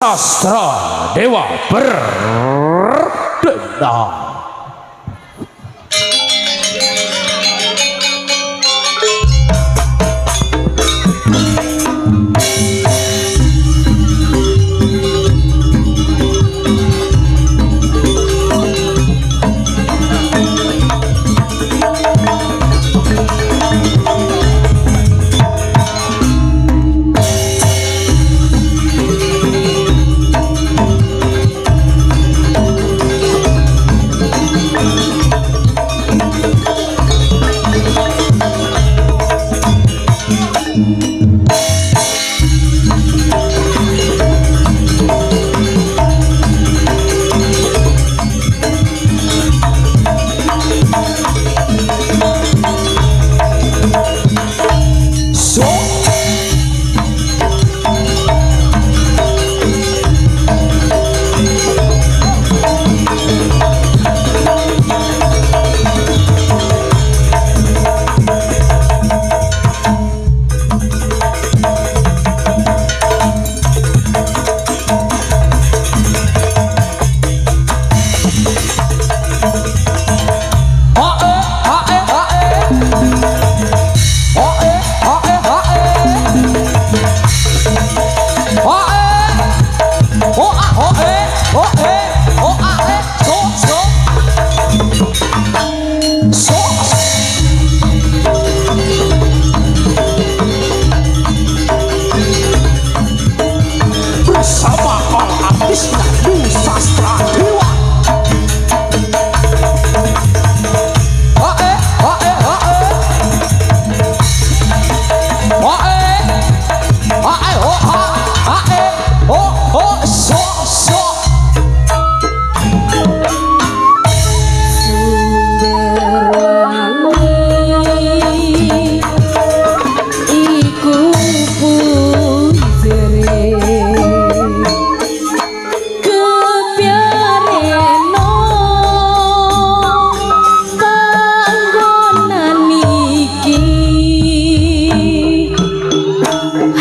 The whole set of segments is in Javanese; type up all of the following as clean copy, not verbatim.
Sastra Dewa Berdendam.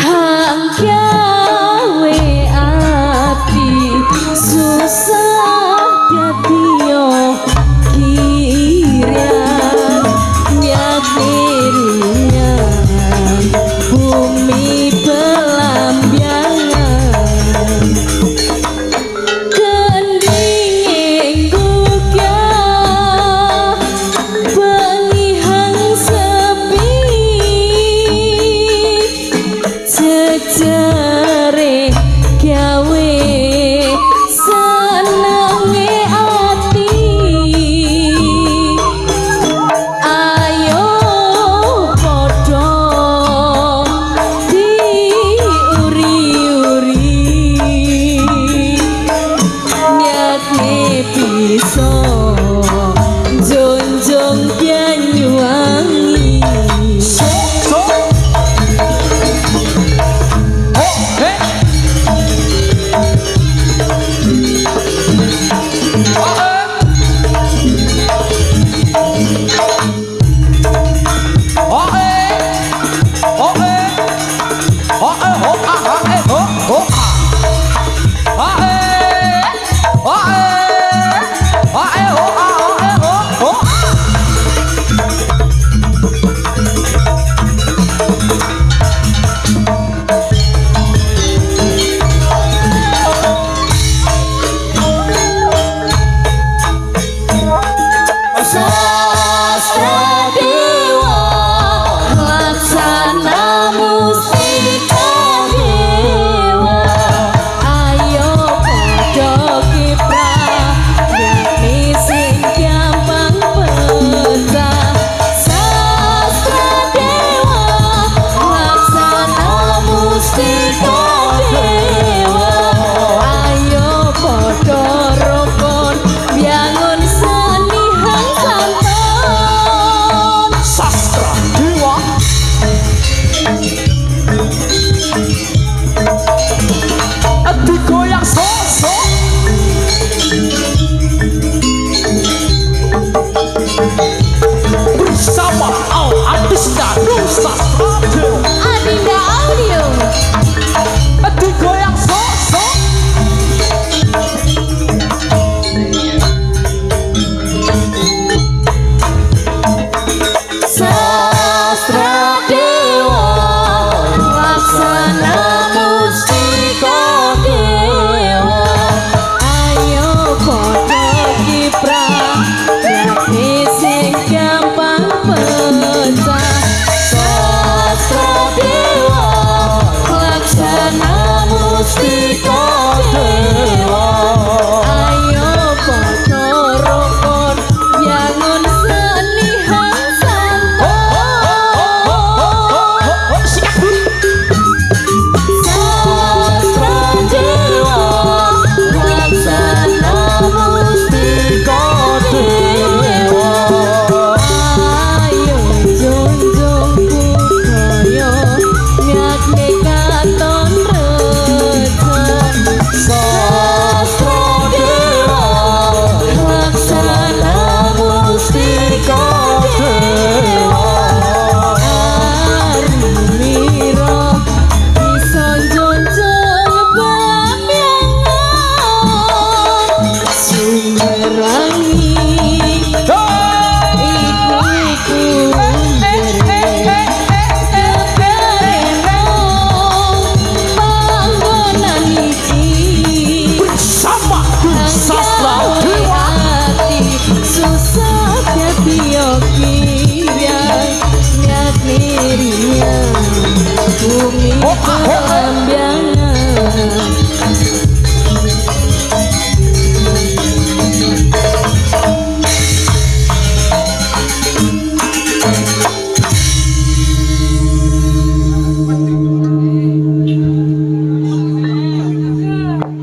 Hang gawe ati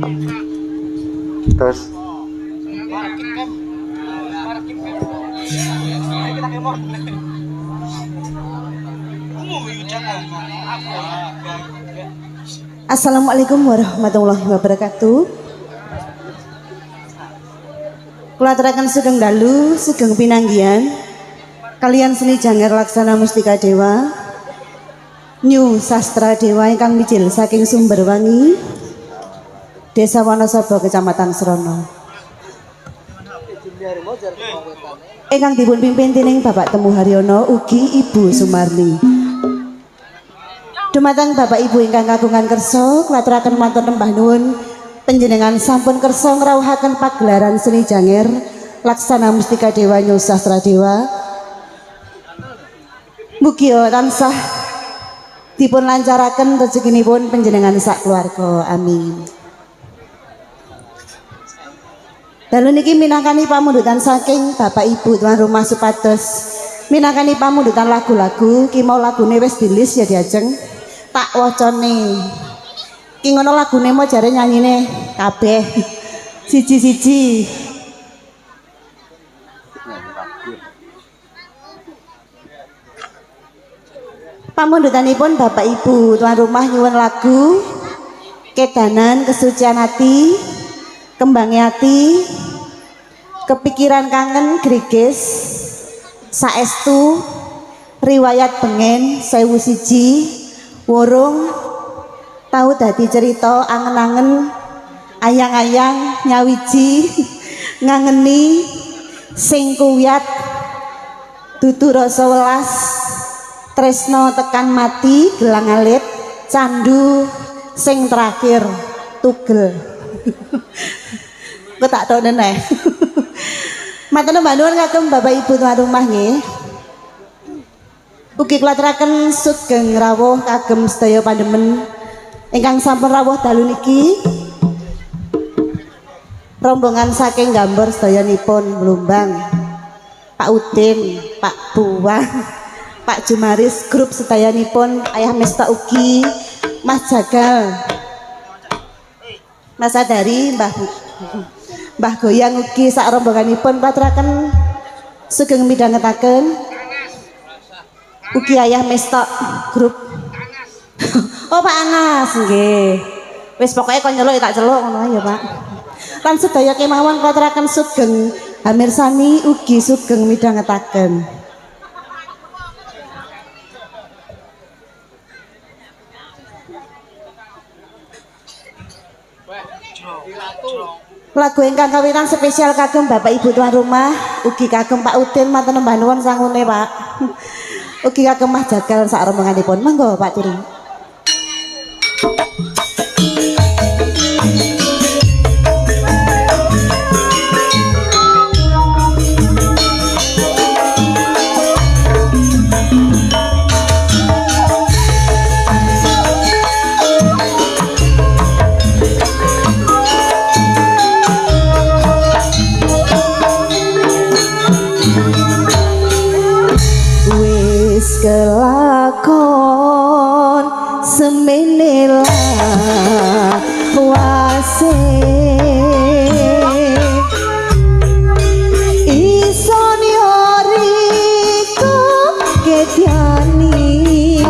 Terus Assalamualaikum warahmatullahi wabarakatuh. Kula aturaken sugeng dalu, sugeng pinanggihan kalian seni Janger Laksana Mustika Dewa, New Sastra Dewa ingkang mijil saking Sumberwangi, Desa Wonosobo, Kecamatan Srono. Ingkang dipun pimpin dening Bapak Temu Haryono ugi Ibu Sumarni. Dumateng Bapak Ibu ingkang kagungan kersa, kula aturaken matur nembah nuwun panjenengan sampun kersa ngrawuhaken pagelaran seni Janger Laksana Mustika Dewa New Sastra Dewa. Mugi tansah dipun lancaraken rezekinipun panjenengan sak keluarga. Amin. Dalu niki minangkani pamundutan saking Bapak Ibu tuan rumah supados minangkani pamundutan lagu-lagu ki mau lagune wis dilis ya diajeng tak wacane ki ngono lagune mau jare nyanyine kabeh siji-siji. Pamundutanipun Bapak Ibu tuan rumah nyuwun lagu Kedanan Kesucian Hati, Kembangnya Hati, Kepikiran Kangen Griges, Saestu, Riwayat Bengen, Sewu Siji, Wurung, Tahu Dadi Cerita, Angen-angen, Ayang-ayang, Nyawiji, Ngangeni, Sing Kuyat, Dudu Rasa Welas, Tresno Tekan Mati, Gelang Alit, Candu, Sing Terakhir, Tugel. Kok tak tau neneh. Matur nuwun kagem Bapak Ibu tuan rumah nggih. Ugi kula aturaken sugeng rawuh kagem sedaya pandemen ingkang sampun rawuh dalu niki. Rombongan saking Gambor sedayanipun Blumbang, Pak Udin, Pak Buwang, Pak Jumaris, grup sedayanipun Ayah Mesta ugi, Mas Jagal, Mas Adari, Mbah Goyang ugi sak rombonganipun paturaken sugeng midhangetaken ugi Ayah Mesta grup. Oh Pak Anas nggih. Wis pokoke kon nyeluk tak celuk ngono ya Pak. Lan sedaya kemawon paturaken sugeng hamirsani ugi sugeng midhangetaken. Lagu ingkang kawitan spesial kagem Bapak Ibu tuan rumah ugi kagem Pak Udin matur nembah nuwun sangune Pak. Ugi kagem Mas Jagal sak rombonganipun. Monggo Pak Turi. Kelakon semene wase iso nyoriku kedyani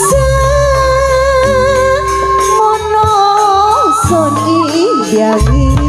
semono son indiani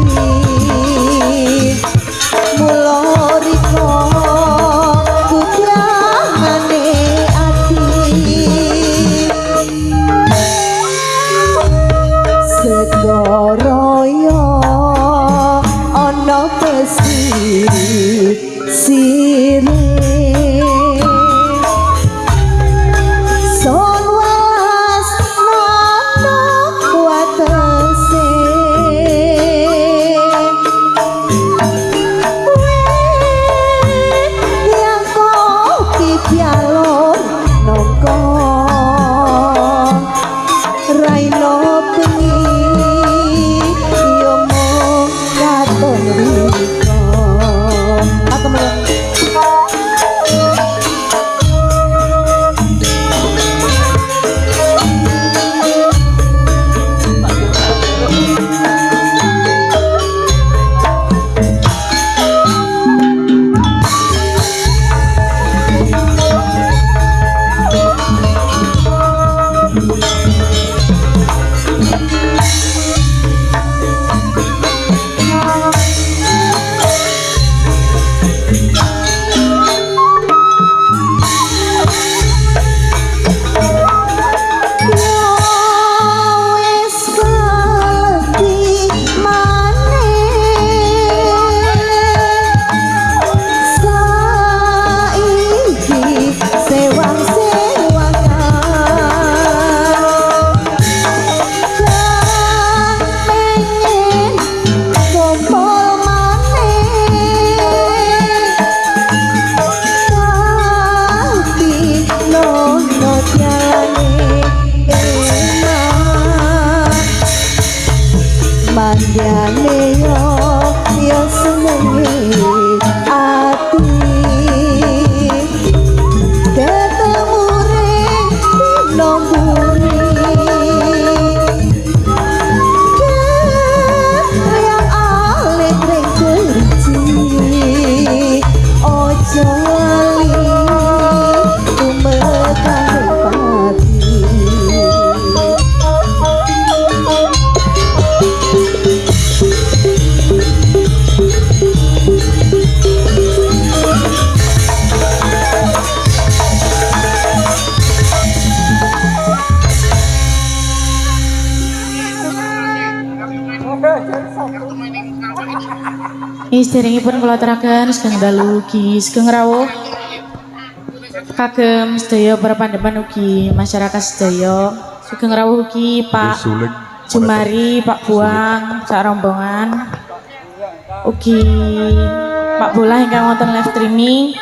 Istiringipun kula aturaken sugeng dalu ugi sugeng rawuh kagem sedaya para pandemen ugi masyarakat sedaya sugeng rawuh ugi Pak Jumari, Pak Buang, sak rombongan ugi Pak Bolah ingkang wonten live streaming,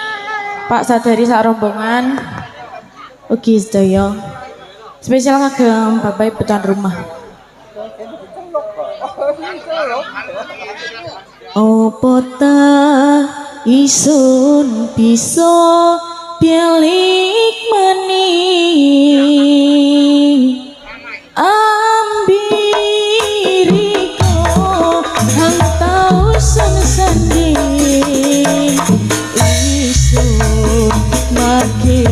Pak Sadari sak rombongan ugi sedaya spesial kagem Bapak Ibu tuan rumah. Opo ta isun bisa balik maning ambiriko hang tau sensanding isun make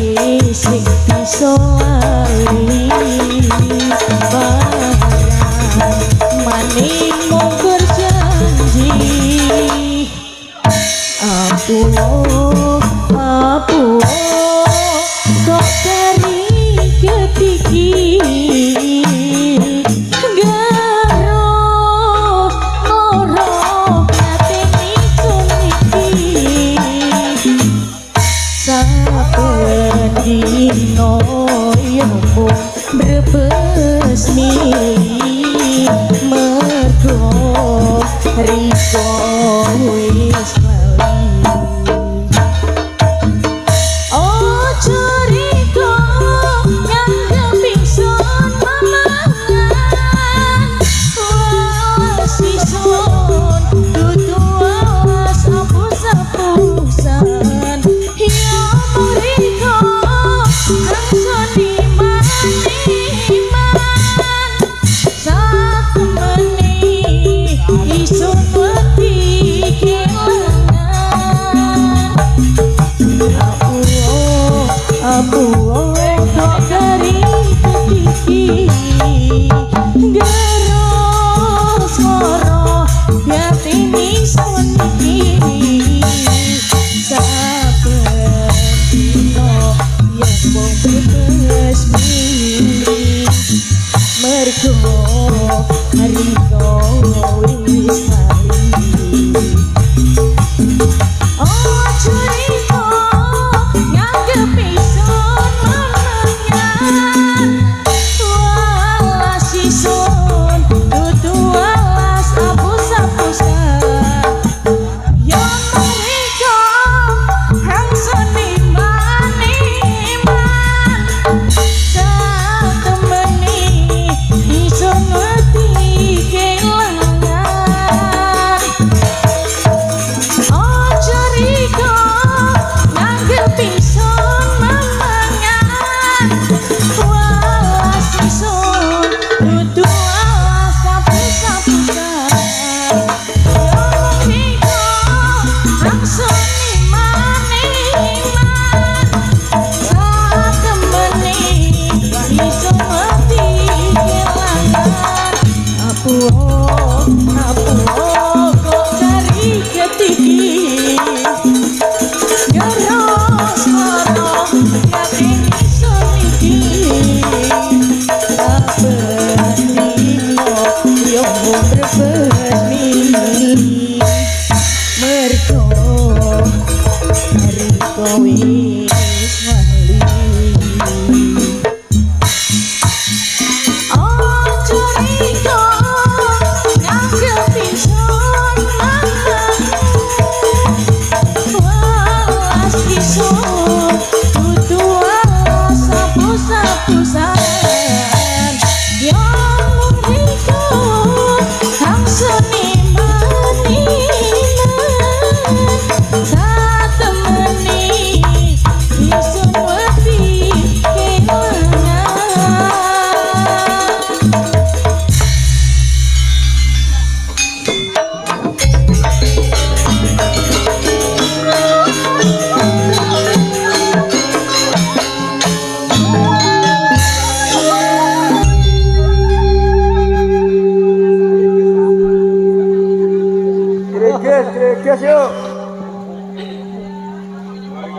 sing bisa lali barang maning mung berjanji Apu kok dari ketiki garo loro kateni suniki saben dino yombo brebes milih mergo riko wis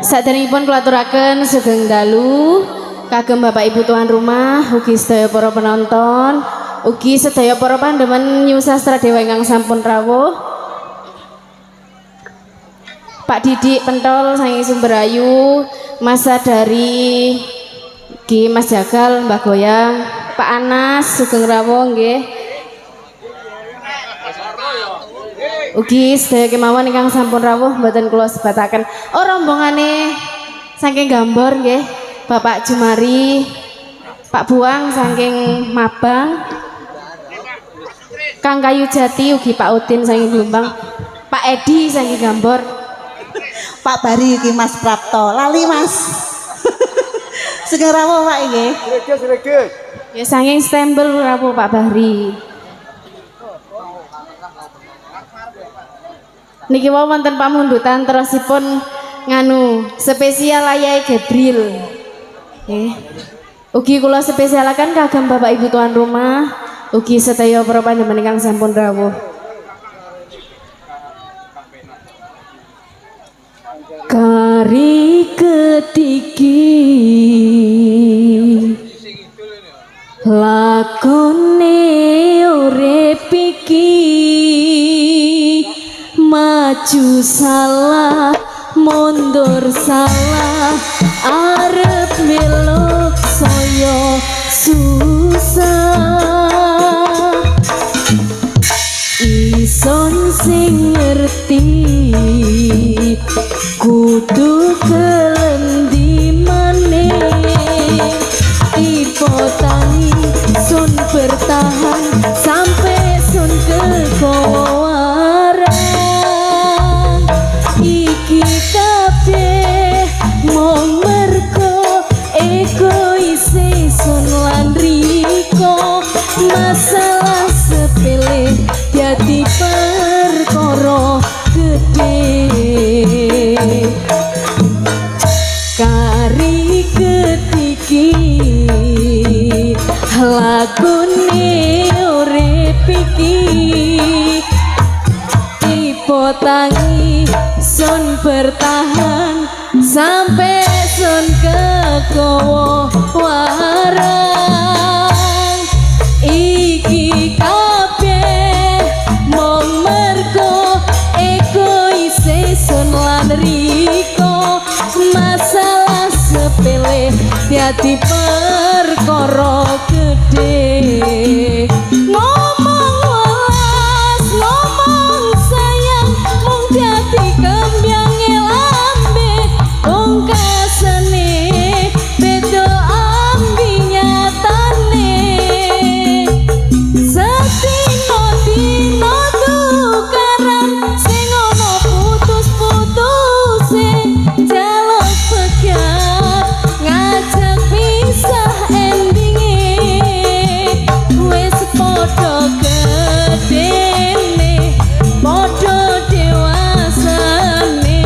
Saderengipun kula aturaken sugeng dalu kagem Bapak Ibu tuan rumah ugi sedaya para penonton ugi sedaya para pandemen New Sastra Dewa ingkang sampun rawuh Pak Didik Pentol saking Sumberayu, Mas Sadari nggih, Mas Jagal, Mbah Goyang, Pak Anas sugeng rawuh nggih. Ugi sedaya kemawon ingkang sampun rawuh mboten kula sebataken. Oh rombongane saking Gambor nggih, Bapak Jumari, Pak Buang saking Mabang, Kang Kayu Jati ugi Pak Udin saking Blumbang, Pak Edi saking Gambor, Pak Bari iki Mas Prapto. Lali Mas. Sugeng rawuh Pak nggih. ya saking Stempel rawuh Pak Bahri. Niki wonten pamundutan terusipun nganu spesial ayahe Gabriel. Nggih. Ugi kula spesialaken kagem Bapak Ibu tuan rumah, ugi sedaya para panjenengan ingkang sampun rawuh. Kari ketiki lakone urip iki maju salah mundur salah arep melok saya susah ison sing ngerti kudu kelendi maneh dipotani sun bertahan sampai sun kekowaran iki kabeh mung mergo egois sun lan riko masalah sepele dadi perkara gede kari ketiki lagune urip iki dipotangi sun bertahan sampai sun kekowo warang iki kabeh mung mergo egois sun lan riko masalah sepele dadi perkara gede ngomong welas ngomong sayang mung dadi kembyange lambe pungkasane beda ambi nyatane setino dino tukaran sing ono putus-putuse jaluk pegat ngajak pisah endinge wis padha gedene padha dewasane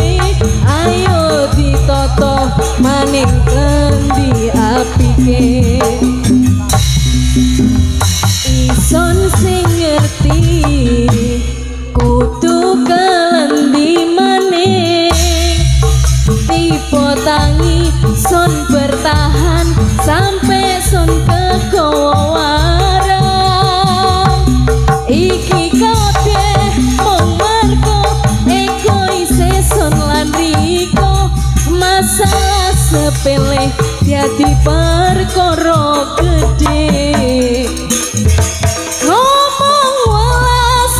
ayo ditata maning kendi apike ison sing ngerti kudu kelendi maneh dipotangi sun bertahan sampai sun kekowaran iki kabeh mung mergo egois sun lan riko masalah sepele dadi perkara gede ngomong welas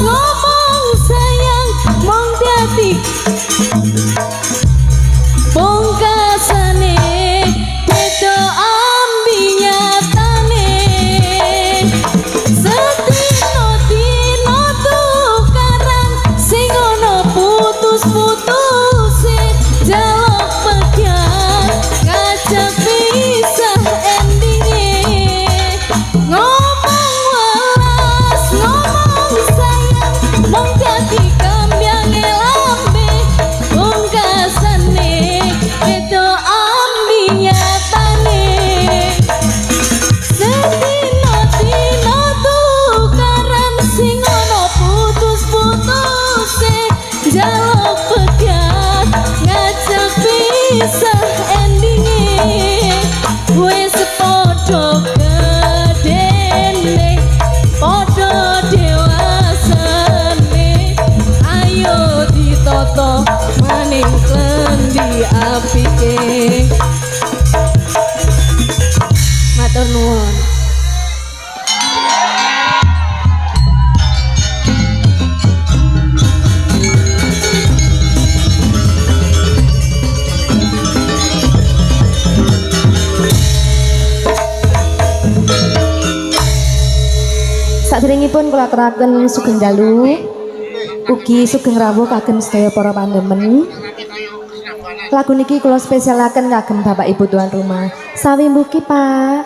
Saderengipun kula aturaken sugeng dalu ugi sugeng rawuh kagem sedaya para pandemen. Lagu niki kula spesialaken kagem Bapak Ibu tuan rumah. Sawi mbuki, Pak.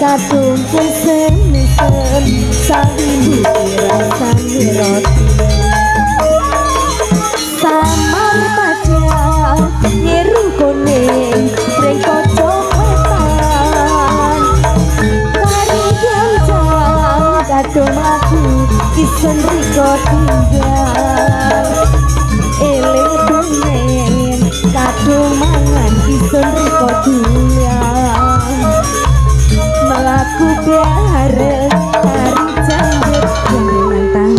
kadung pesen-pesen sawi rasane roti samar padha nyeru kuning ring kaca wetan kari jancang kadung aku isen riko tinggal eling denen kadung mangan isen riko melaku bareng tari jambut mantang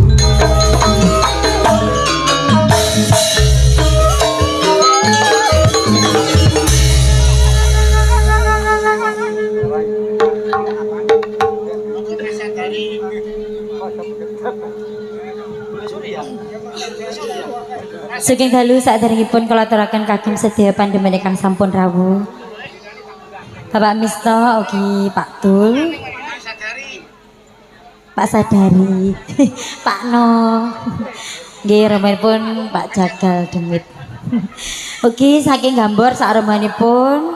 Saking dalu saderengipun kula aturaken kagem sedaya pandhemen ingkang sampun rawuh. Bapak Misto ugi Pak Tul, Pak Sadari, Pak No, nggih remenipun Pak Jagal Demit. Ugi saking Gambor sak remenipun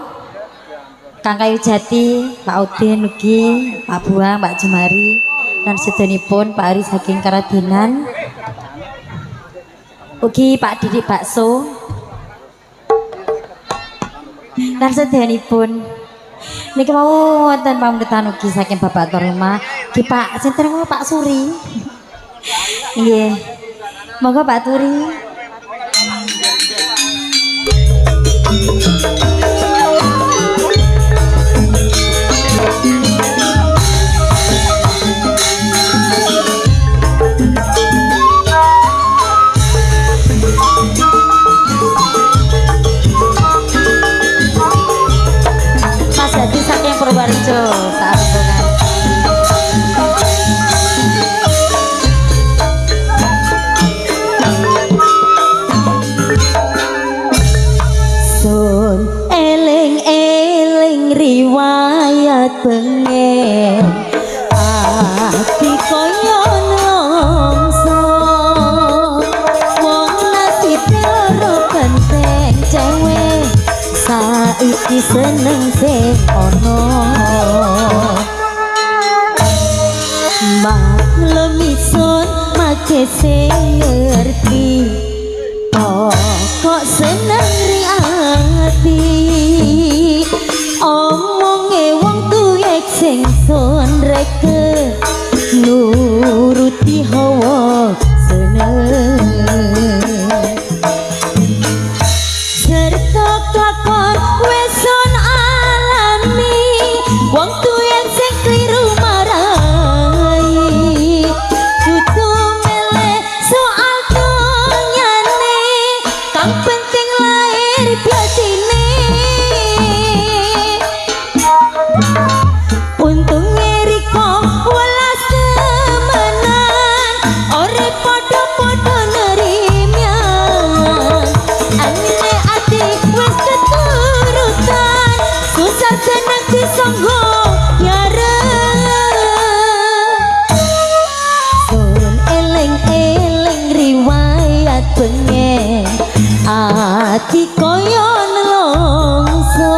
Kang Kayu Jati, Pak Udin ugi, Pak Buang, Pak Jumari lan sedanipun Pak Ari saking Karadinan. Ugi Pak Didik Bakso lan sedanipun niki mau wonten pamritan ugi saking Bapak Tuan Rumah ki Pak sinten kula Pak Suri. Nggih. Monggo Pak Turi. Purworejo saat hubungan pengen ati koyo nelongso wong nasib loro penting cewek saiki seneng sing ono maklum isun make sing ngerti kok seneng ri ati omonge wong tuyek sing sonreke nuruti hawa seneng serta kakon weson alami wong tuyek sing kliru marai kudu meleh soal donyane kang penting lahir biasine untunge riko welas temenan ore padha-padha nerimyan anine ati wis keturutan susah seneng disanggo sun eling-eling riwayat pengen ati koyo nelongso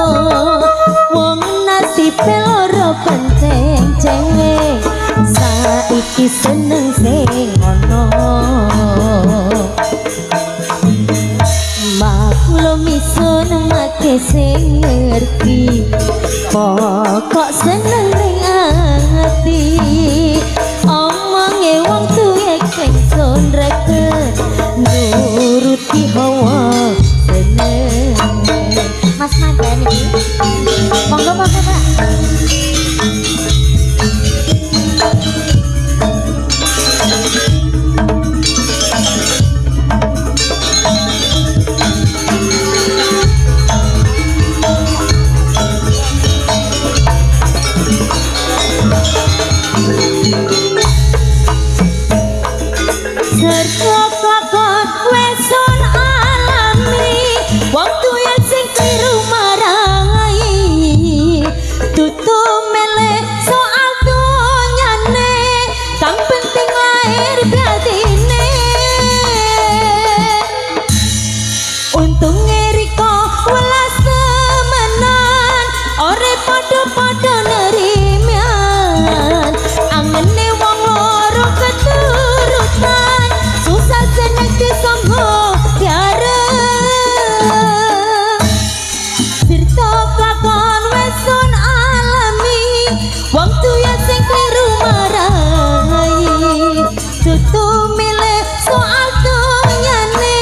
wong nasib loro penting cewek saiki seneng sing ono maklum isun make sing ngerti pokok seneng ring ati omonge wong tuyek sing sonreke nuruti hawa seneng Mas Madan iki monggo Pak serta kakon weson alami wong tuyek sing kliru marai tutu meleh soal donyane kang penting lahir batine untunge riko welas temenan ore padha-padha nerimyan angene wong loro keturutan susah seneng disanggo diarep sirta kakon weson alami wong tuyek sing kliru marai tutu milih soal donyane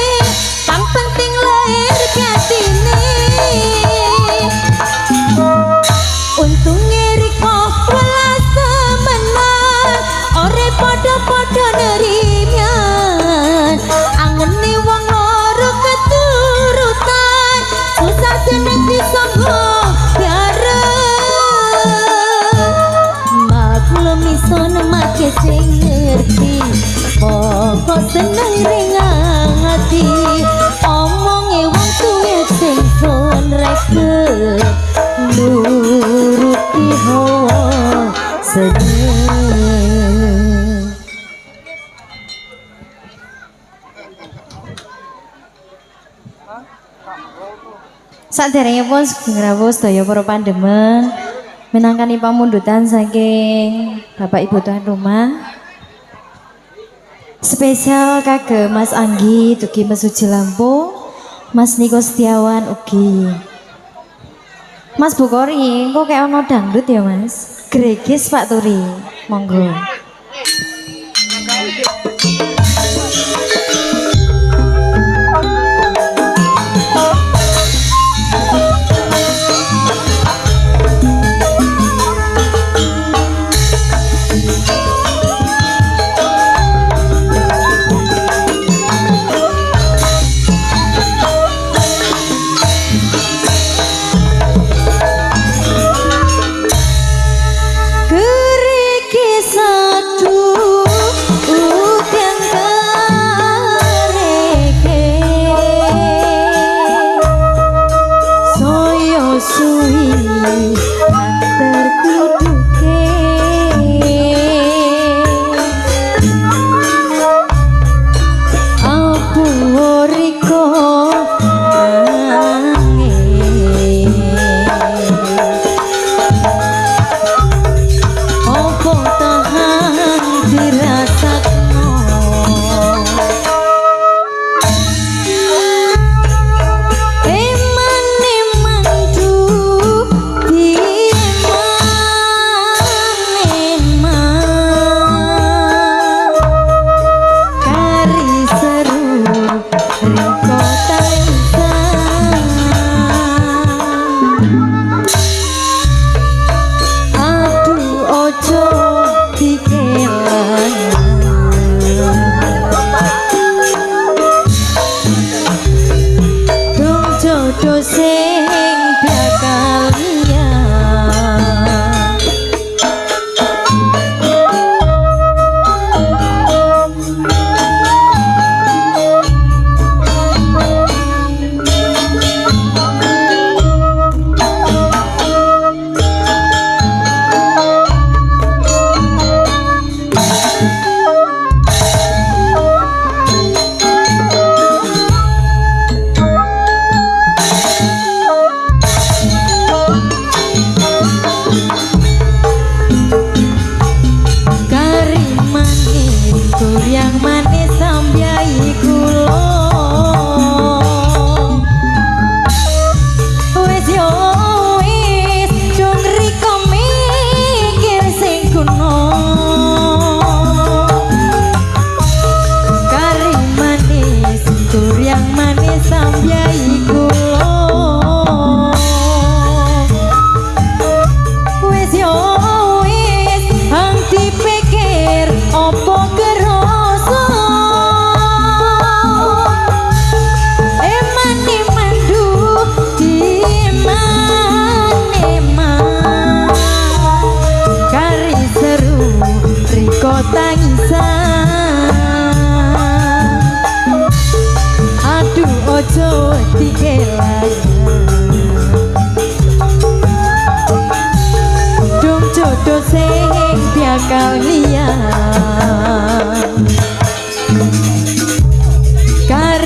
kang penting lahir batine untunge riko welas temenan ore padha-padha nerimyan angene wong loro keturutan susah seneng disanggo diarep maklum isun make sing ngerti pokok seneng ring ati omonge wong tuyek sing sonreke nuruti hawa seneng saderengipun sugeng rawuh sedaya para pandemen minangkani pamundutan saking Bapak Ibu tuan rumah spesial kagem Mas Anggi dugi Mesuji Lampung Mas Niko Setiawan ugi Mas Bukori kok kayak ono dangdut ya Mas Gregis Pak Turi monggo Kisah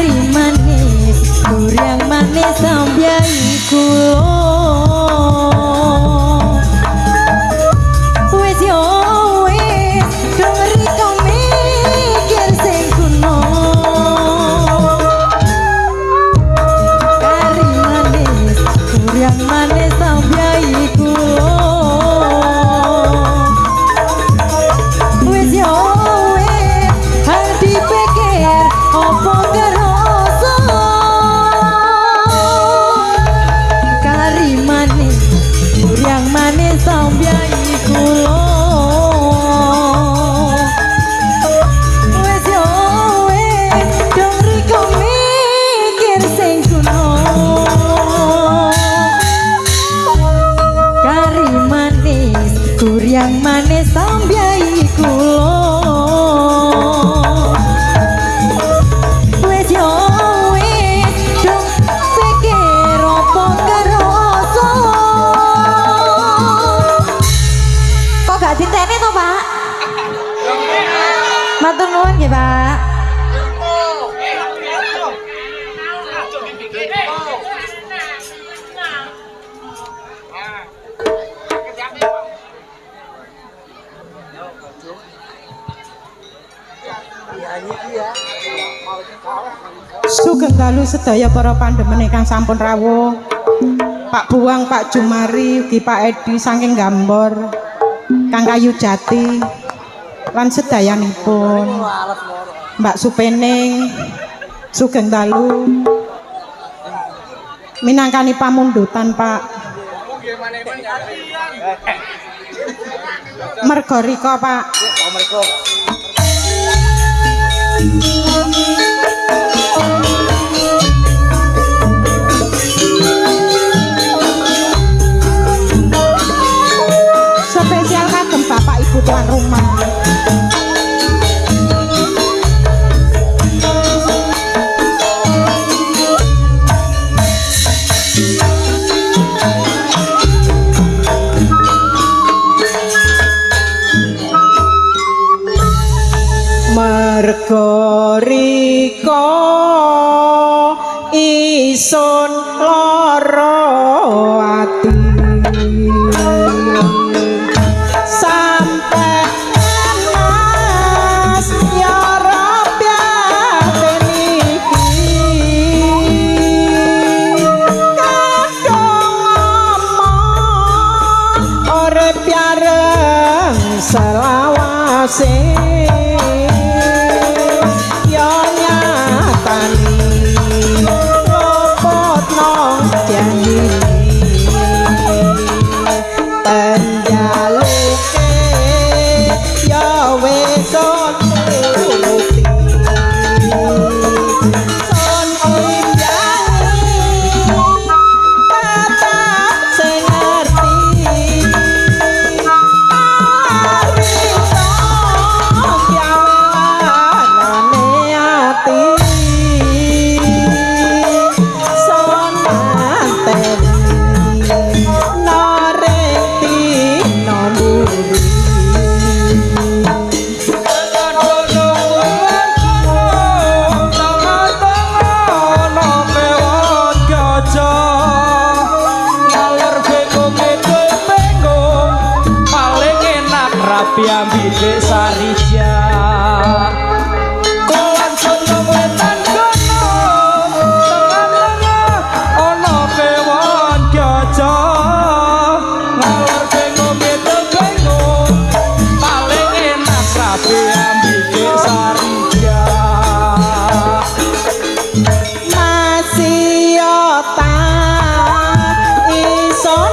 kari manis kurang manis sambyai kulo wis yo wis dongeri kau mikir sing kuno kari manis kurang manis sambyai kulo wis yo wis hati pikir opo kerasa kari manis kurang manis sambyai kulo wis yo wis dongeri kau mikir sing kuno kari manis kurang manis sambyai kulo wis yo wis dong pikir opo kerasa kok gak diteni to Pak matur nuwun nggih Pak Sugeng dalu sedaya para pandhemen ingkang sampun rawuh. Pak Buang, Pak Jumari, ugi Pak Edi saking Gambor, Kang Kayu Jati lan sedayanipun. Mbak Supening, sugeng dalu. Minangkani pamundutan Pak. Merga rika Pak. Spesial kagem Bapak Ibu tuan rumah. Merga rika isun lara ati sampe emas ya rapiaten iki kadang omong urip bareng selawase Ambile Sarija Kulan Solo Wetan Kono Tengah-tengah Ono Kewon Gyojo Ngalor Bengo Beto Bengo Paling enak Rapi Ambile Sarija masih yota ison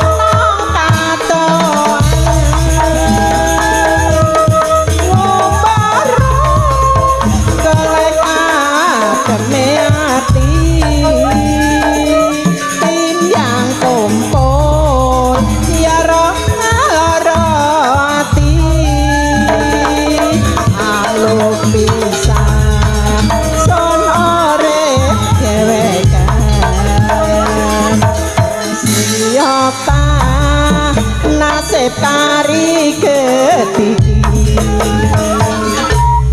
nasib kari ketiki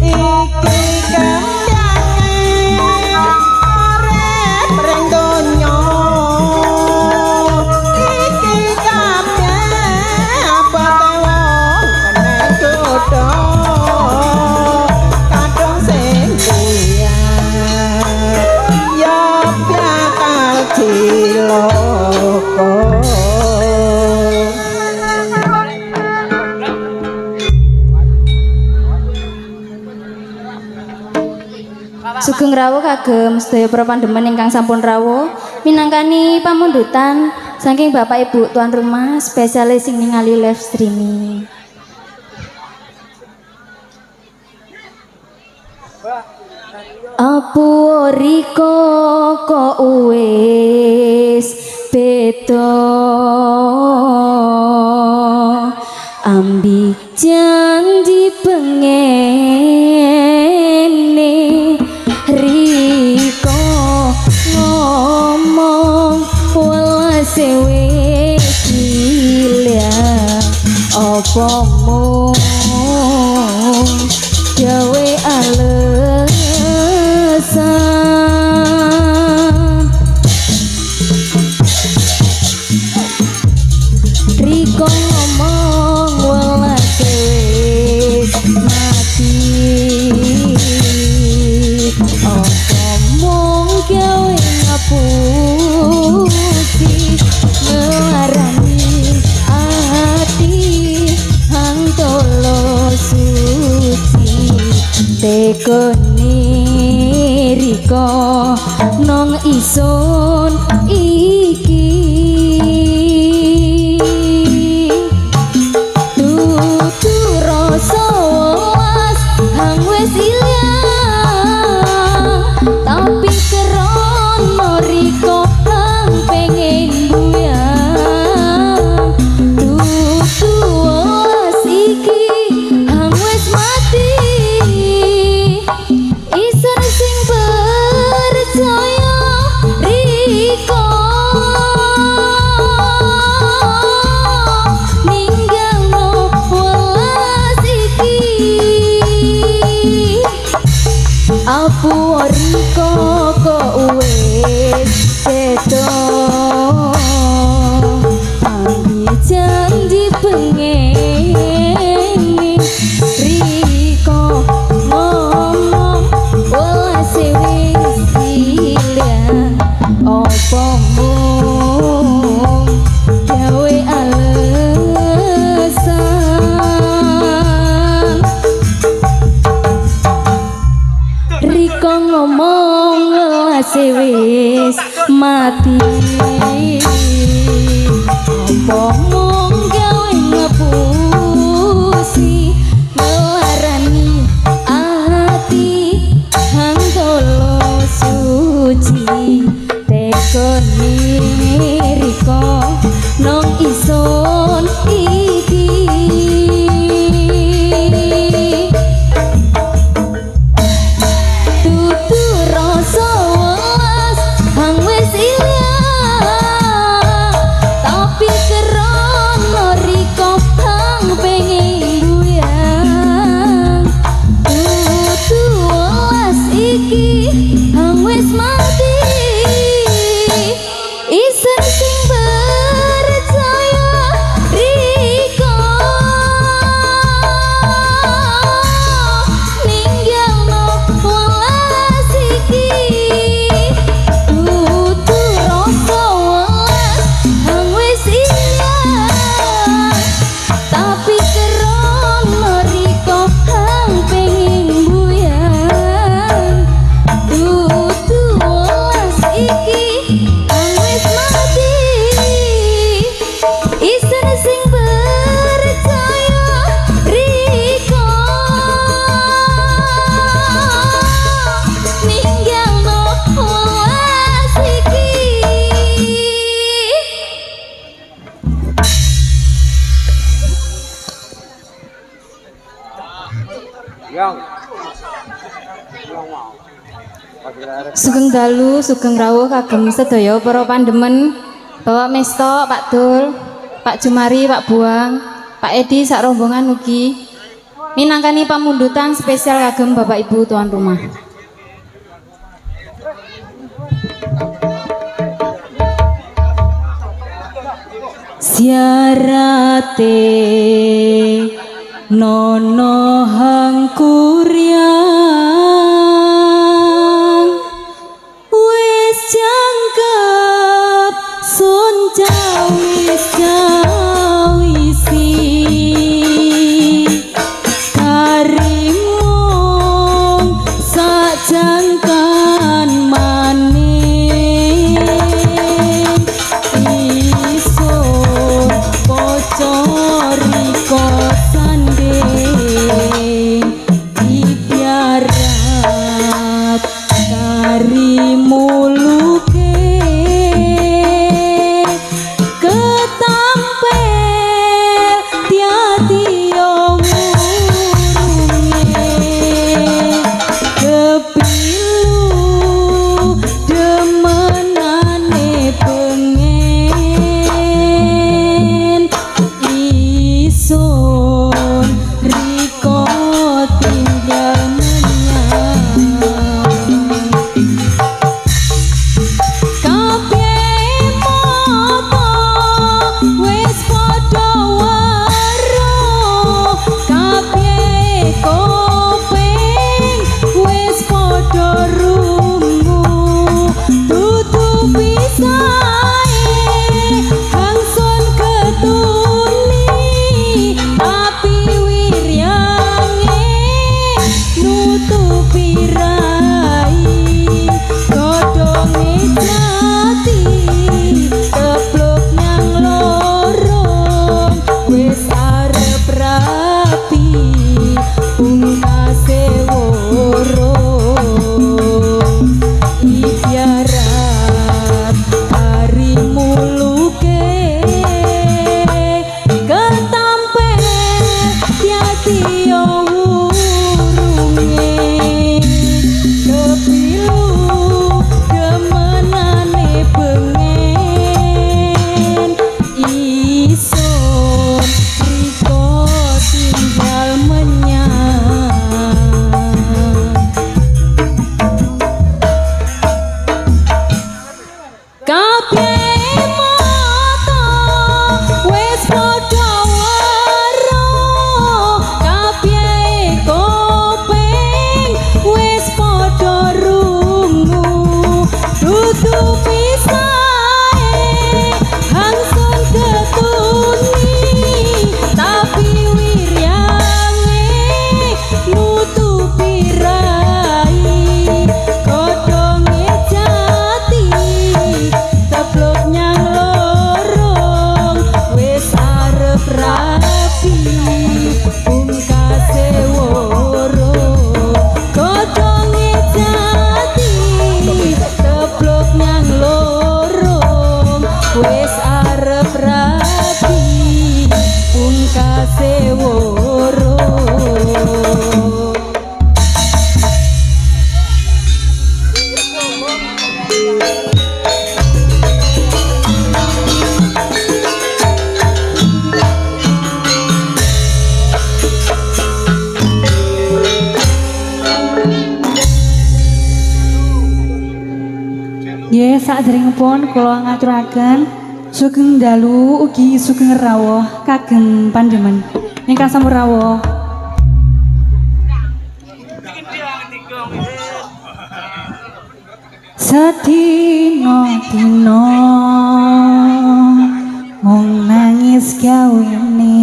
iki kendang kagem sedaya para pandemen ingkang sampun rawuh minangkani pamundutan saking Bapak Ibu tuan rumah spesialis sing ningali live streaming. Apu riko kok wis beda ambi janji pengene riko ngomong welase wis gila apa mung gawe alesan riko ngomong welase wis mati apa mung gawe ngapusi melarani ati hang tolo suci tekoni riko nong ison iki tutu rasa welas hang wis ilang tapi kerono riko hang pengen buyang tutu welas iki hang wis mati isun sing percaya riko ninggalno welas iki apu riko kok wis sedo ambi janji pengene riko ngomong welase wis ilang apa mung gawe alesan riko ngomong welase wis mati apa mung gawe ngapusi melarani ati hang tolo suci tekoni riko nong ison iki tutu rasa welas hang wis ilang tapi kerono riko hang pengen buyang tutu welas iki hang wis mati isun sing percaya riko ninggalno welas iki tutu rasa welas hang wis ilang tapi kerono riko hang pengen buyang tutu welas iki hang wis mati isun sing percaya riko ninggalno welas iki. Sugeng dalu, sugeng rawuh kagem sedaya para pandemen, Bapak Mesto, Pak Dul, Pak Jumari, Pak Buang, Pak Edi sak rombongan ugi minangkani pamundutan spesial kagem Bapak Ibu tuan rumah. Siarate nono hang kuryang wis jangkep sun cawis cawisi karimung sak jangkan Nggih, saderengipun kula ngaturaken sugeng dalu ugi sugeng rawuh kagem pandemen ingkang sampun rawuh. Sedina-dina mung nangis gawene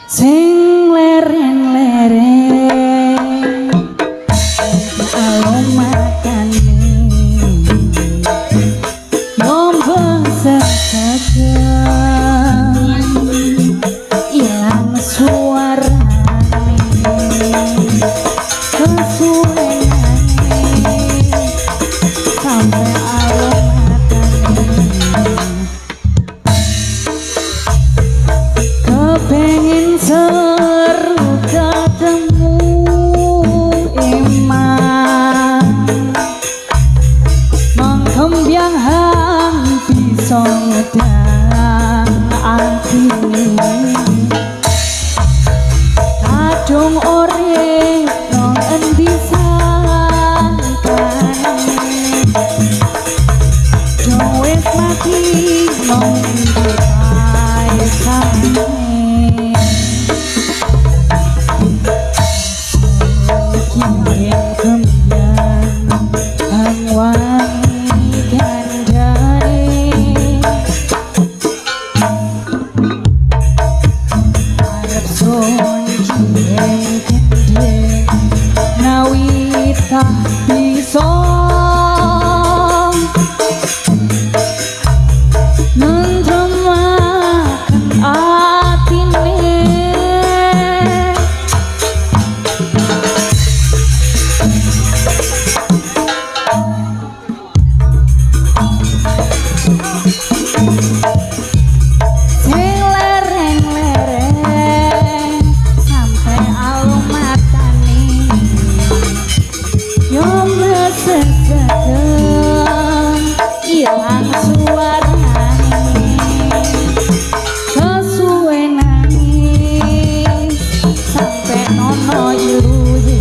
sing lereng-lereng alomakane nombong sesajen ilang suarane kesuwenane sampai alomakane kepengin seru ketemu iman mengkembyang hang bisa ngedang atine kadung urip nang endi sangkane dong wis mati nang endi paesane bisa nentremaken atine sing lereng-lereng sampai alumatane yo meseseken ilang suarane kesuwenane sampai nono iruhe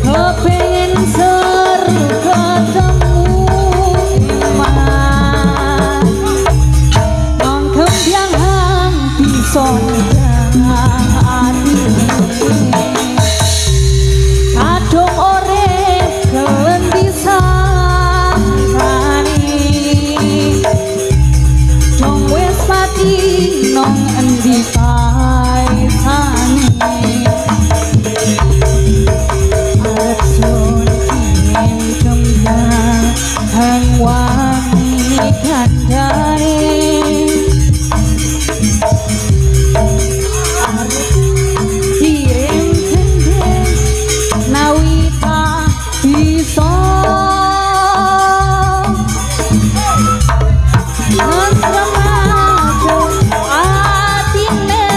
kepengin seru ketemu iman nang kembyang hang bisa ngedang atine kadung urip kelendi sangkane dong wis mati nang endi paesane arep sun kien kembyang hang wangi kandhane kirim gendeng nawita bisa nentremaken atine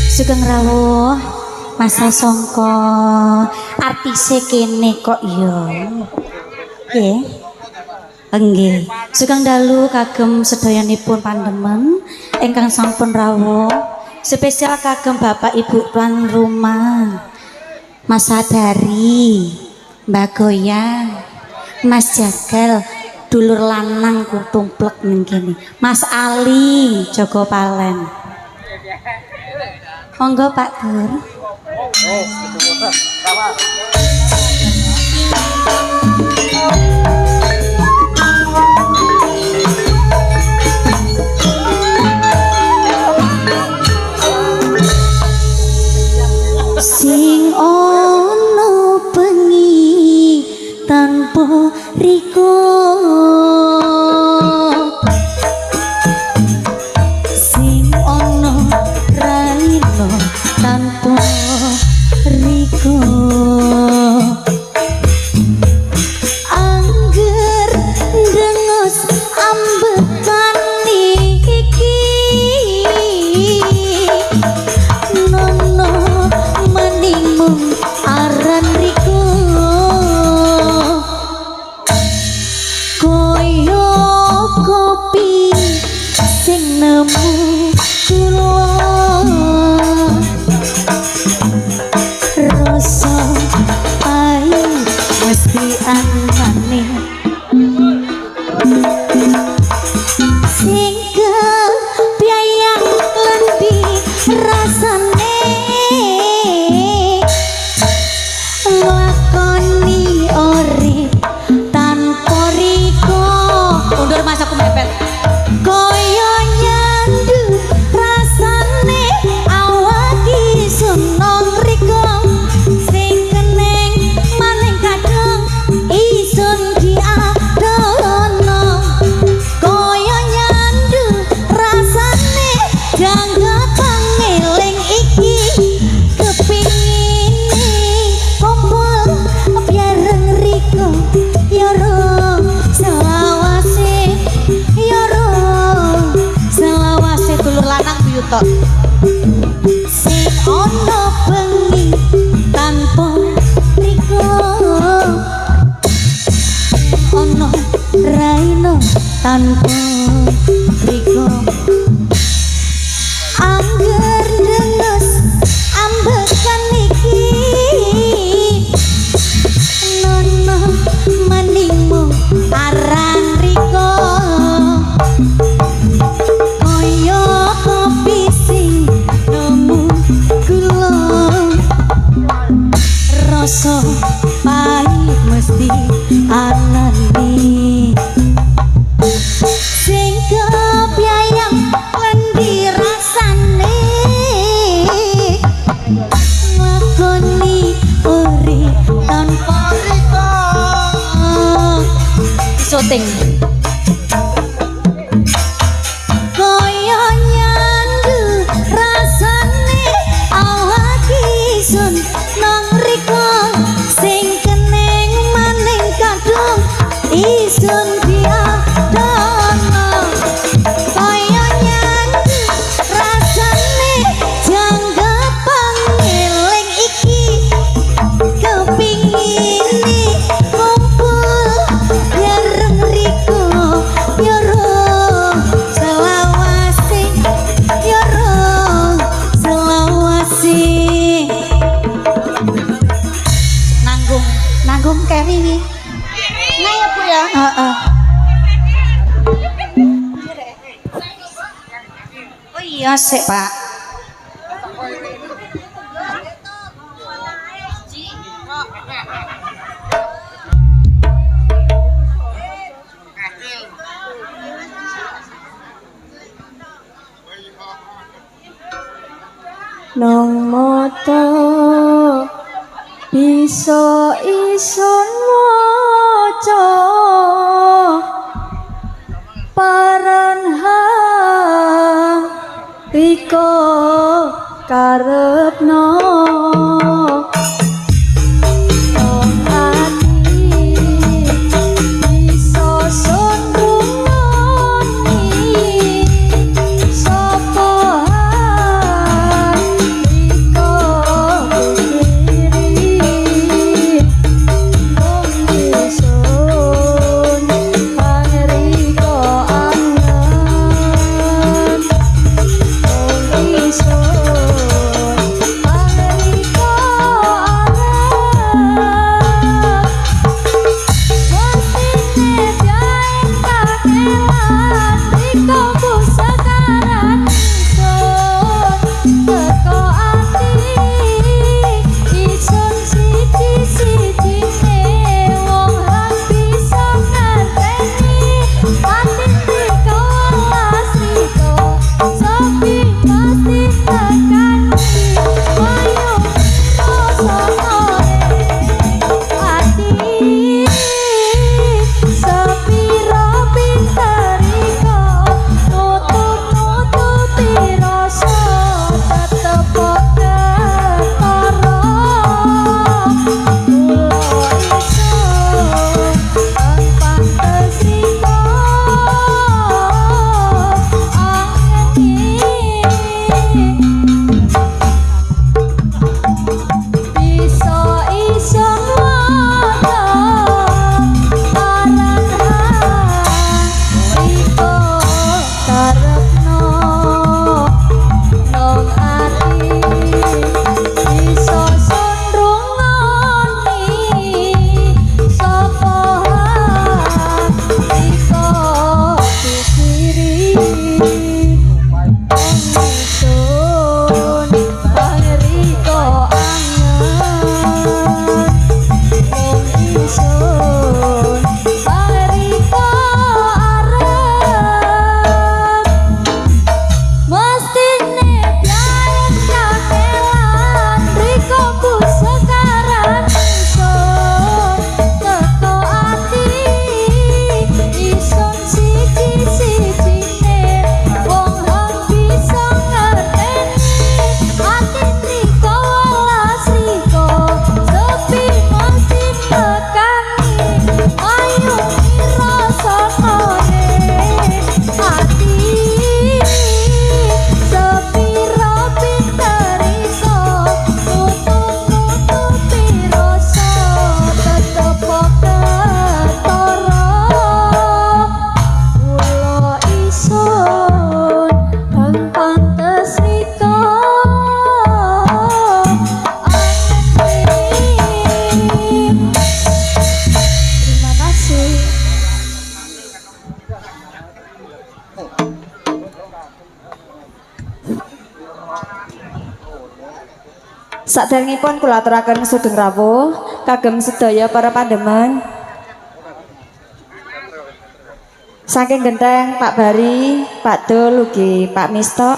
sugeng rawuh masa songko artise kene kok ya nggih nggih sugeng dalu kagem sedayanipun pandemen ingkang sampun rawuh spesial kagem Bapak Ibu tuan rumah Mas Sadari Mbak Goyang Mas Jagal dulur lanang kutumplek ning kene Mas Ali Joko Palen monggo Pak Dur. Sing ono bengi tanpa riko sing ono raino tanpa riko angger dengos ambekan iki nono rasane lakoni ori tanpa riko undur masaku mepet koyo nyandu rasane awak isun nong riko sing keneng maning kadung isun diadono koyo nyandu rasane jangga pangeling iki kepingin kumpul biareng riko yoro selawase dulur lanang buyutok sing ono bengi tanpa riko ono raino tanpa riko angger dengus ambekan iki nono meningmu arang riko koyo kopi sing nemu gula rasa pahit mesti anani sing kepiayang lendi rasane ngakoni uri tanpa riko syuting koyo nyandu rasane awak isun nang riko sing keneng maning kadung isun diadono koyo nyandu rasane jangga pangeling iki kepingin kumpul bareng riko yoro selawase nanggung keri nah ya Bu ya oh iya sik Pak nong moto bisa ison waca paranhang riko karepno Saderengipun kula aturaken sugeng rawuh kagem sedaya para pandemen. Saking Genteng Pak Bari, Pak Dul ugi Pak Mistok,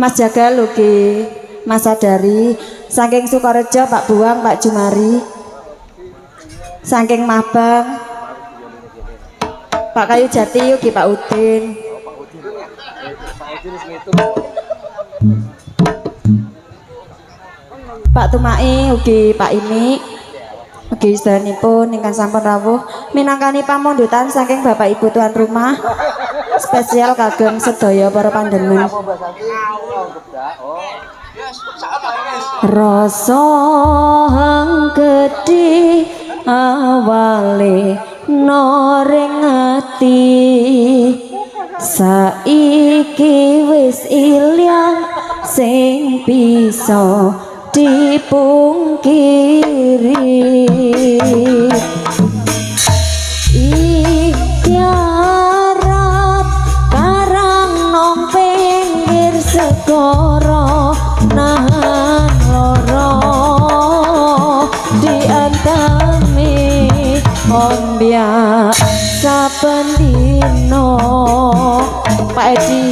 Mas Jagal ugi Mas Sadari. Saking Sukorejo Pak Buang, Pak Jumari. Saking Mabang Pak Kayu Jati ugi Pak Udin. Pak Tumai ugi Pak Ini ugi sedanipun ingkang sampun rawuh minangkani pamundutan saking Bapak Ibu tuan rumah spesial kagem sedaya para pandemen. Rasa hang gedhe awale noring ati saiki wis ilang sing bisa dipungkiri. Ikhtiarat karang nong pinggir segara nahan loro diantami ombyak saben dino. Pak Edi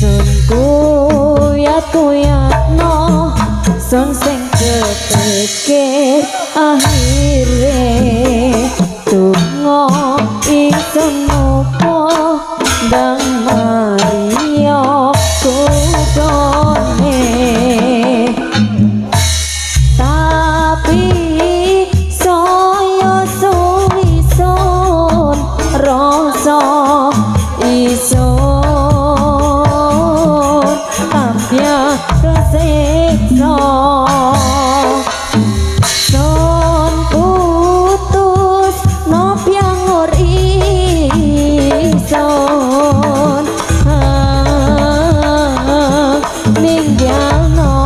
sun kuyat-kuyatno sun sing kepikir akhire tungo isun muka ndang Mario kudone. Tapi saya suwisun rasa isun tambah kesiksa. Sun putus no piangur isun ninggalno.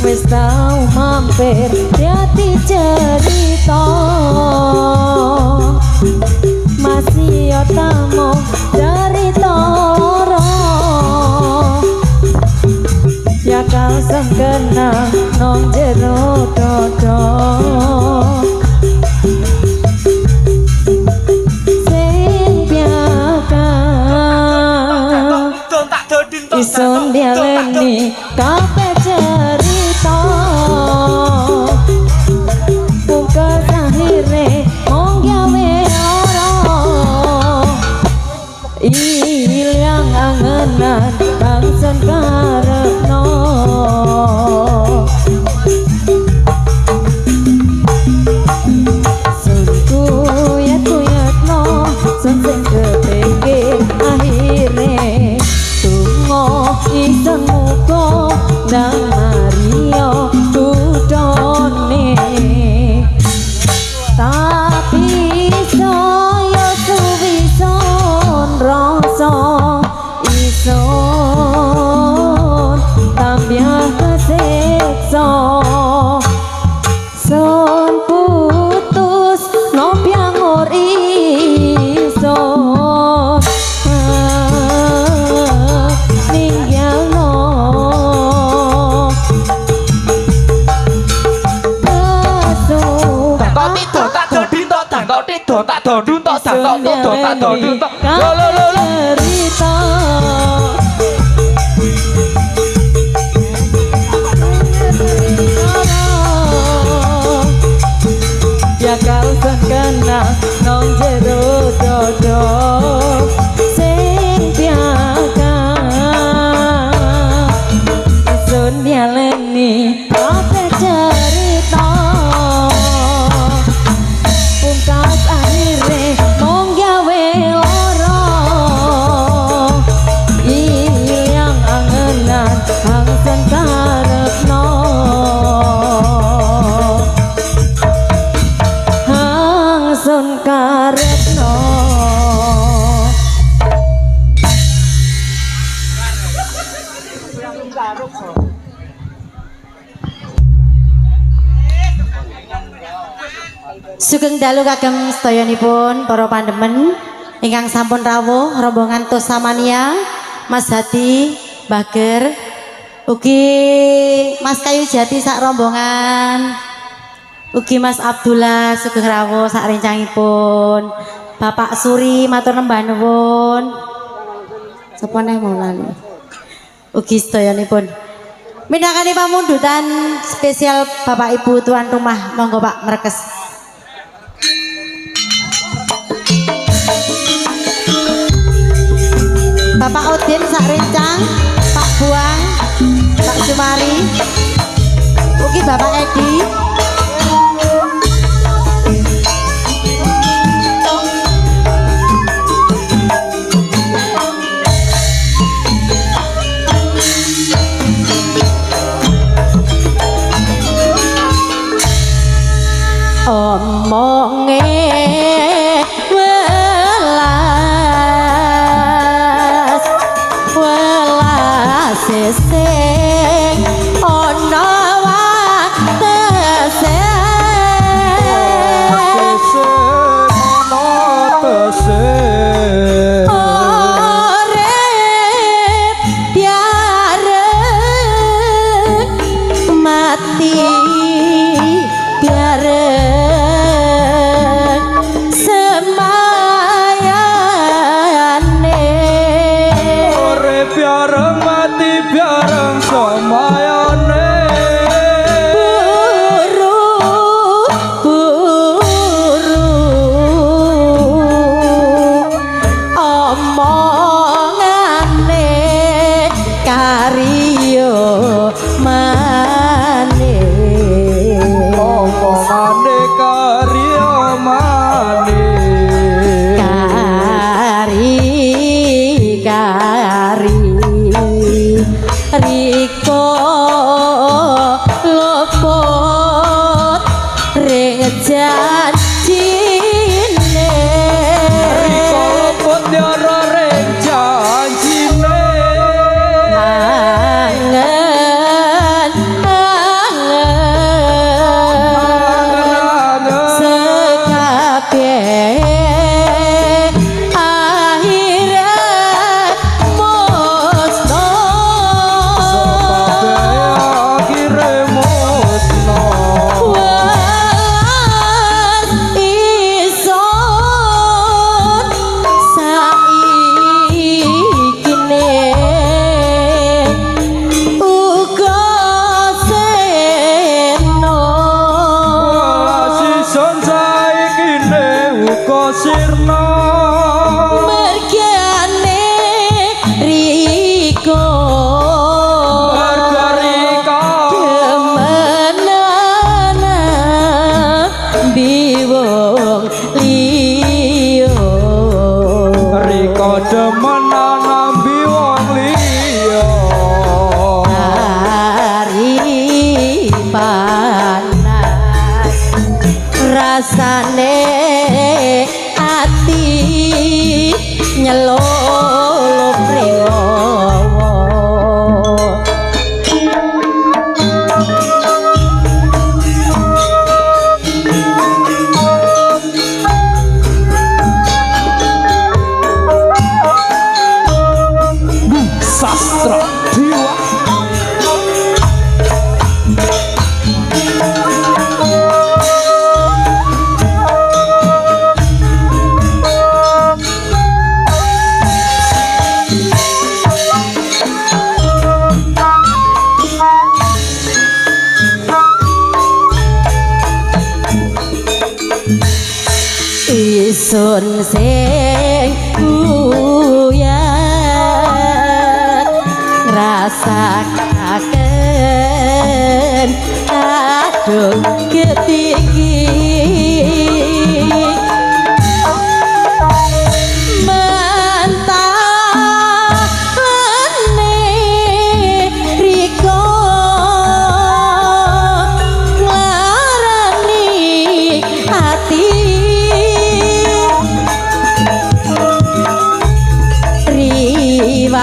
Wis tau mampir dadi cerita masih otamu cerita loro ya kau sengkena nong jero dodo sing biaka isun dialeni kabeh cerita buka akhire mong gawe ora ilang angenan bangsen karepno. Sun kuyat-kuyatno sun sing kepikir akhire tungo isun muka ndang Mario kudone. Tapi saya suwison rasa isun tambah kesiksa. Sun putus no piangur isun ninggalno. Cerita ya kau sengkena nong jero dodo sing biaka isun dialeni kabeh cerita pungkas akhire mong gawe lara ilang angenan hangsen karepno hangsen karepno. Sugeng dalu kagem sedayanipun para pandemen ingkang sampun rawuh rombongan Tosamania, Mas Hadi, Mbah Ger, ugi Mas Kayu Jati sak rombongan, ugi Mas Abdullah sugeng rawuh sak rencangipun, Bapak Suri matur nembah nuwun. Sapa neh mau lali. Ugi sedayanipun minangkani pamundutan spesial Bapak Ibu tuan rumah, monggo Pak mrekes. Bapak Udin sak rencang, Pak Buang, Pak Jumari, ugi Bapak Edi. Omonge welas sing ana watese urip biareng mati biareng semayane urip biareng mati biareng semayane buru omongane karya mane omongane karya mane kari riko lopot ring janjine riko lopot yara ring janjine angen sekabeh akhire musna akhire musna welas ison saikine uga seno sison saikine uga sirna mergiane riko marga rika demenana biwong liya rika demenan ambi wong liya hari panas rasane ati nyelulup ringowo sastra jiwa isun sing uyat ngrasakaken aduh ketiki mentane riko nglarani ati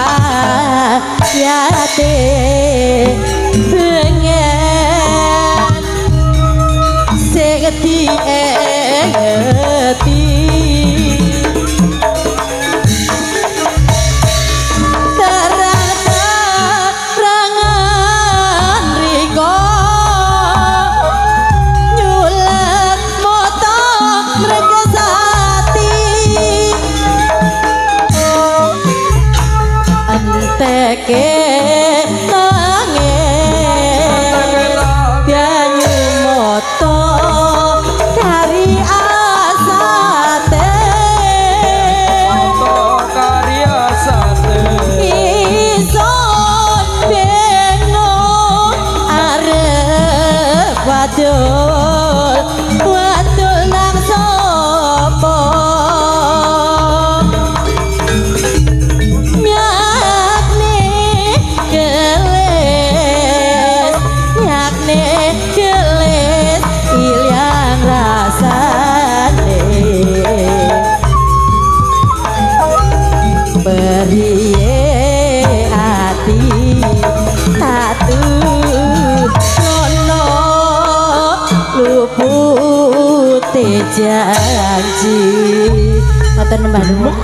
riwayate pengen sing diengeti terang-terangan riko nyulet moto mregesati anteke wadul nang sapa nyakne gelis ilang rasane beriye ati tatu lupute janji ngoten Mbah Nur.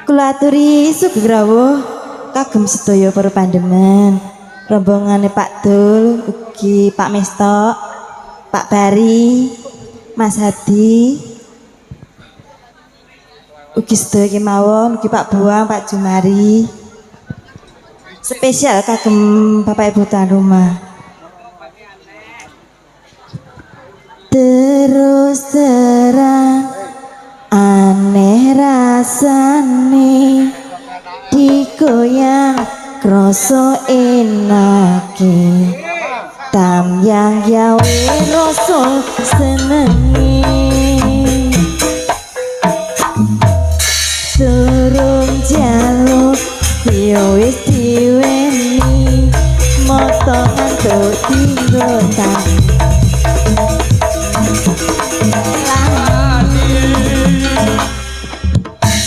Kula aturi sugeng rawuh kagem sedaya para pandemen rombongane Pak Dul ugi Pak Mesto Pak Bari Mas Hadi ugi sedaya kemawon ugi Pak Buang Pak Jumari spesial kagem Bapak Ibu tuan rumah. Terus terang aneh rasane digoyang kroso enake tam yang yawe rasa senengi durung jaluk yo wis diweni moto ngantuk tinggo tangi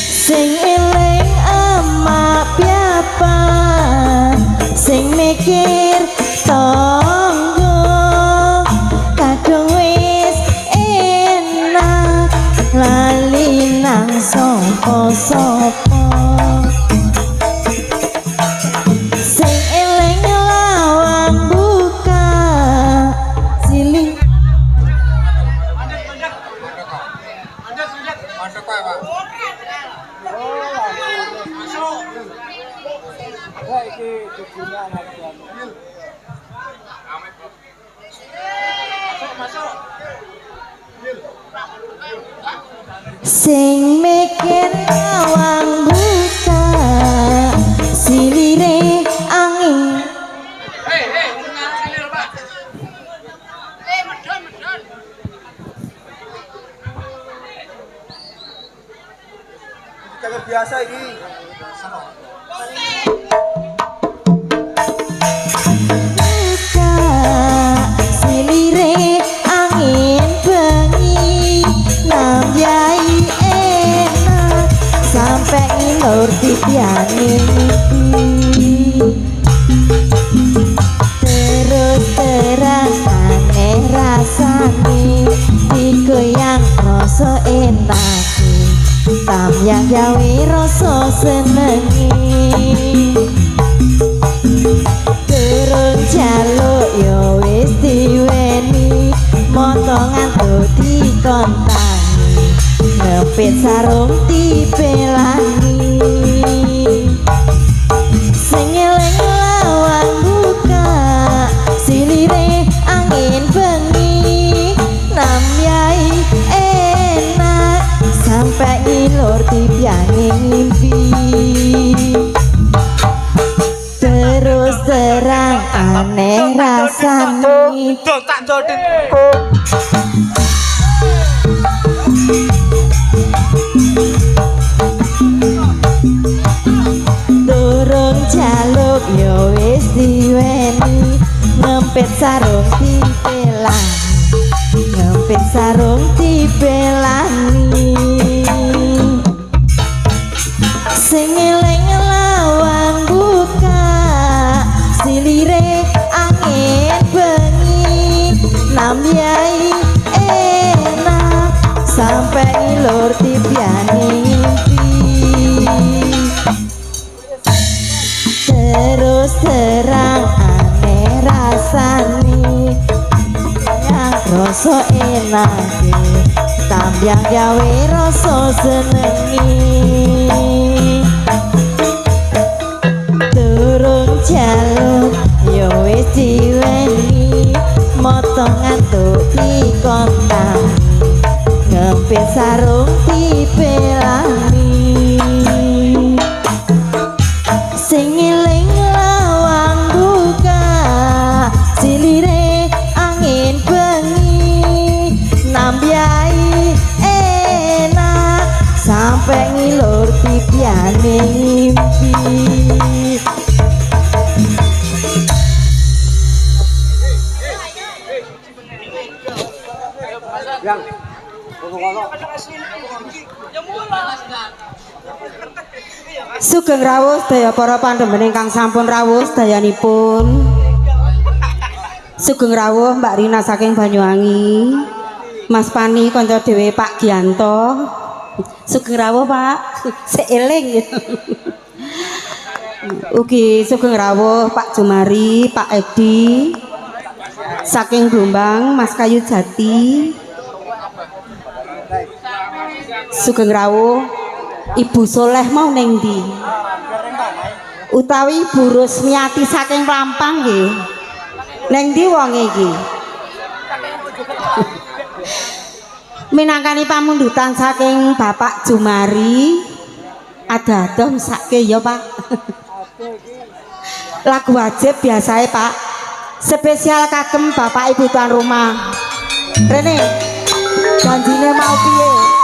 sing eling emak piapa sing mikir tonggo kadung wis enak lali nang sapa-sapa sing eling lawang buka siling sing mikir lawang buka silire angin biasa ini buka silire angin bengi nambyai enak sampai ngilur titiane terus terang aneh rasane digoyang rasa enak tam yang gawe rasa senengi turun jaluk yo wis diweni moto ngantuk dikontangi ngepit sarung dipelani sing eling lawang buka silire angin bengi nambyai enak sampai ngilur tibyane ngimpi terus terang aneh rasane durung jaluk yo wis diweni ngempit sarung dipelani ngempit sarung dipelani sing eling lawang buka silire angin bengi nambyai enak sampai ngilur tibyane ngimpi terus terang aneh rasane yang rasa enak tambyang gawe rasa senengi turun jaluk yo wis diweni motong ngantuk dikontang ngempit sarung dipelani sing eling lawang buka silire angin bengi nambyai enak sampai ngilur tibyane ngimpi Sugeng rawuh sedaya para pandhemen ingkang sampun rawuh sedayanipun. Sugeng rawuh Mbak Rina saking Banyuwangi. Mas Pani kanca dhewe Pak Gianto. Sugeng rawuh Pak. Seeling. Ugi sugeng rawuh Pak Jumari, Pak Edi. Saking Blombang Mas Kayu Jati. Sugeng rawuh Ibu Soleh mau ning ndi? Utawi Ibu Rusmiati saking Plampang nggih. Ning ndi wonge iki? Minangkani pamundutan saking Bapak Jumari ada-ada mesake ya Pak. Lagu wajib biasae Pak. Spesial kagem Bapak Ibu tuan rumah. Rene janjine mau piye?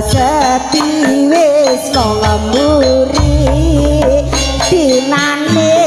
Seti wis ngemburi dinane